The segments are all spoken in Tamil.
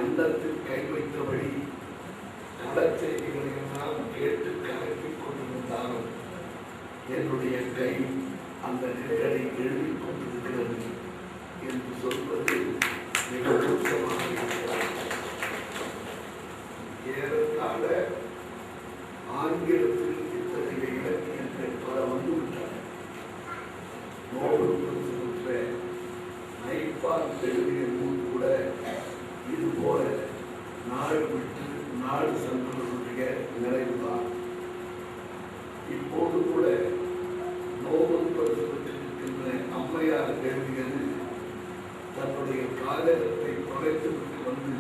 கண்டத்தில் கை வைத்தபடி கடற்செய்திகளை எல்லாம் கேட்டு கலக்கிக் கொண்டிருந்தாலும் என்னுடைய கை அந்த நிலைகளை எழுதிக் கொண்டிருக்கிறது என்று சொல்வது மிக மோசமாக இருக்கிறது. ஏறத்தாழ ஆங்கிலத்தில் இத்தகைய இலக்கியங்கள் பல வந்துவிட்டன. நோபல் பரிசு பெற்ற நைப்பால் எழுதிய நூல் கூட இது போல நாடு விட்டு நாடு சென்றவர்களுடைய நிறைவுதான். இப்போது கூட நோபல் பரிசு பெற்றிருக்கின்ற அம்மையார் எழுதியது தன்னுடைய காதகத்தை தொலைத்துவிட்டு வந்து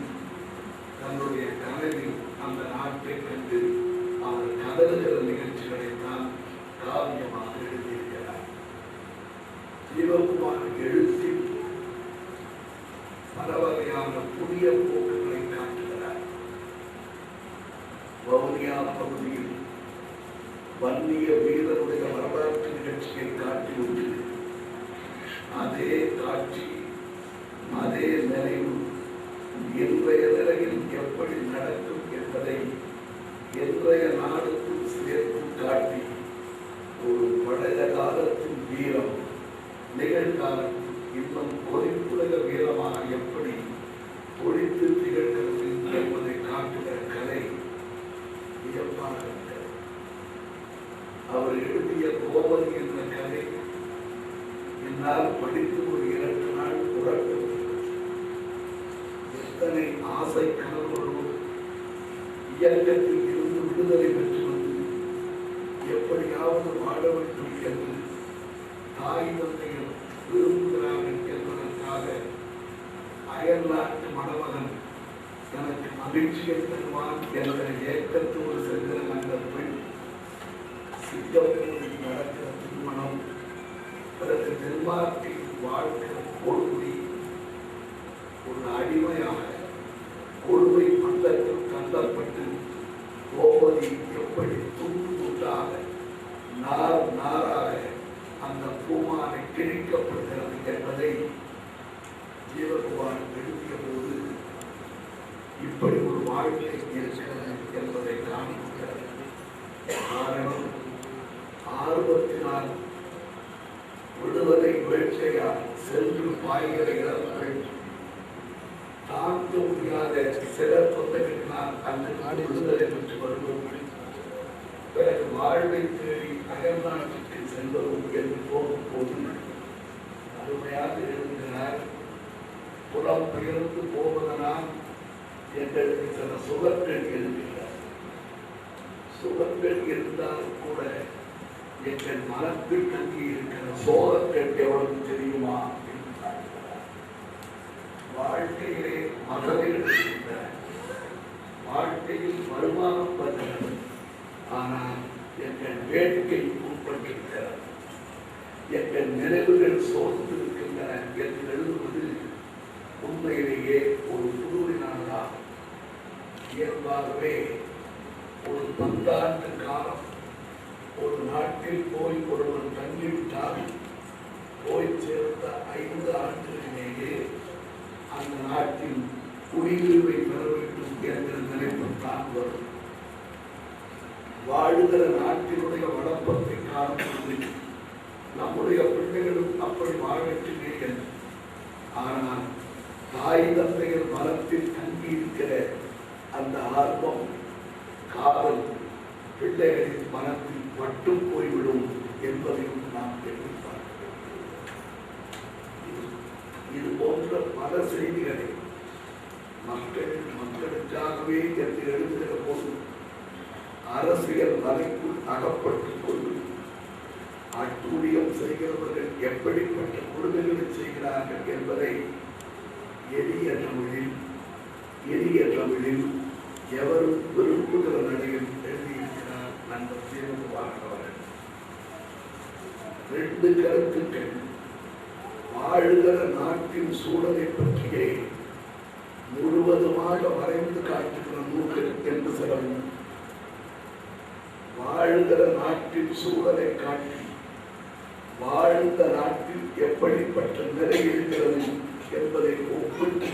தன்னுடைய கனவில் அந்த நாட்டை கண்டு அவர் கதறுகிற நிகழ்ச்சிகளைத்தான் காவியமாக எழுதியிருக்கிறார். ஜீவகுமாருக்கு எழுத்தில் பல வகையான புதிய போக்குகளை காட்டுகிறார். வவுனியா பகுதியில் வன்னிய வீரருடைய வரலாற்று நிகழ்ச்சியை காட்டிவிட்டு அதே காட்சி அதே நினைவு இன்றைய நிலையில் எப்படி நடக்கும் என்பதை இன்றைய நாடுக்குள் சேர்த்து காட்டி ஒரு பழைய காலத்தின் வீரம் நிகழ்காலத்தில் இன்னும் பொறிப்புலக வீரமாக எப்படி பொழித்து திகழ்கிறது என்பதை காட்டுகிற கலை வியப்பாக இருக்கிறது. அவர் எழுதிய கோவலி என்ற கதை என்னால் படித்து ஒரு 2 நாள் புரட்டும். எத்தனை ஆசை கனவுகளோடு இயக்கத்தில் இருந்து விடுதலை பெற்று வந்து எப்படியாவது வாழ வேண்டும் என்று தாய் தந்தைகள் விரும்புகிறார்கள் என்பதற்காக அயல் நாட்டு மணமகன் எனக்கு மகிழ்ச்சியை தருவான் என்ற ஏக்கத்தோடு சென்ற அந்த பெண் சிங்கப்பூரில் நடக்கிற திருமணம், பிறகு டென்மார்க்கில் வாழ்க்கிற கொடுமை, ஒரு அடிமையாக கொடுமை மண்டலத்தில் தள்ளப்பட்டு கோபதி எப்படி துண்டு துண்டாக நார் நாராக அந்த பூமானை கிழிக்கப்படுகிறது என்பதை ஜீவகுமார் எழுதிய போது இப்படி ஒரு வாழ்க்கை இருக்கிறது என்பதை காண்பிக்கிறது. காரணம், ஆர்வத்தினால் விடுதலை வீழ்ச்சியால் சென்று பாய்கிற இழப்புகள் தாங்க முடியாத சில தொல்லைகளினால் அந்த விடுதலை பெற்று வருவோம். பிறகு வாழ்வை தேடி அயல்நாட்டுக்கு செல்வதும் என்று போகும் போது அருமையாக எழுதுகிறார். புலம் பெயர்ந்து போவதனால் எங்களுக்கு சில சுகங்கள் எழுதுகிறார். சுகங்கள் இருந்தாலும் கூட எங்கள் மனத்தில் தங்கி இருக்கிற சோகங்கள் எவ்வளவு தெரியுமா என்று பார்க்கிறார். வாழ்க்கையிலே மகளிர் இருக்கின்றன, வாழ்க்கையில் வருமானம் வருகிறது, ஆனால் எங்கள் வேட்கை உட்பட்டிருக்கிறது, எங்கள் நினைவுகள் சோர்ந்து இருக்கின்றன என்று எழுதுவது உண்மையிலேயே ஒரு புதுவினால்தான். இயல்பாகவே ஒரு 10 ஆண்டு காலம் ஒரு நாட்டில் போய் ஒருவர் தங்கிவிட்டால் போய் சேர்ந்த 5 ஆண்டுகளிலேயே அந்த நாட்டில் குடியுரிமை பெற வேண்டும் என்ற நிலைப்பத்தான் வரும். வாழுகிற நாட்டினுடைய வளப்பத்தை காணும்போது நம்முடைய பிள்ளைகளும் அப்படி வாழட்டுமே என்று. ஆனால் தாய் தந்தையர் மனத்தில் தங்கி இருக்கிற அந்த ஆர்வம், காதல் பிள்ளைகளின் மனத்தில் மட்டும் போய்விடும் என்பதையும் நாம் எதிர்பார்க்கிறோம். இது போன்ற பல செய்திகளை மக்களுக்காகவே என்று எழுதுகிற போது அரசியல் வலைக்குள் அகப்பட்டுக் கொண்டு அட்டூழியம் செய்கிறவர்கள் எப்படிப்பட்ட கொடுமைகளை செய்கிறார்கள் என்பதை எளிய தமிழில் எவரும் விரும்புகிற நிலையில் எழுதியிருக்கிறார் நண்பர் ஜீவகுமார் அவர்கள். 2 கருத்துக்கள் வாழுகிற நாட்டின் சூழலை பற்றியே முழுவதுமாக வரைந்து காட்டுகிற நூல்கள் என்று சொல்லவும், வாழுகிற நாட்டின் சூழலை காட்டி வாழ்ந்த நாட்டில் எப்படிப்பட்ட நிலை இருக்கிறது என்பதை ஒப்பிட்டு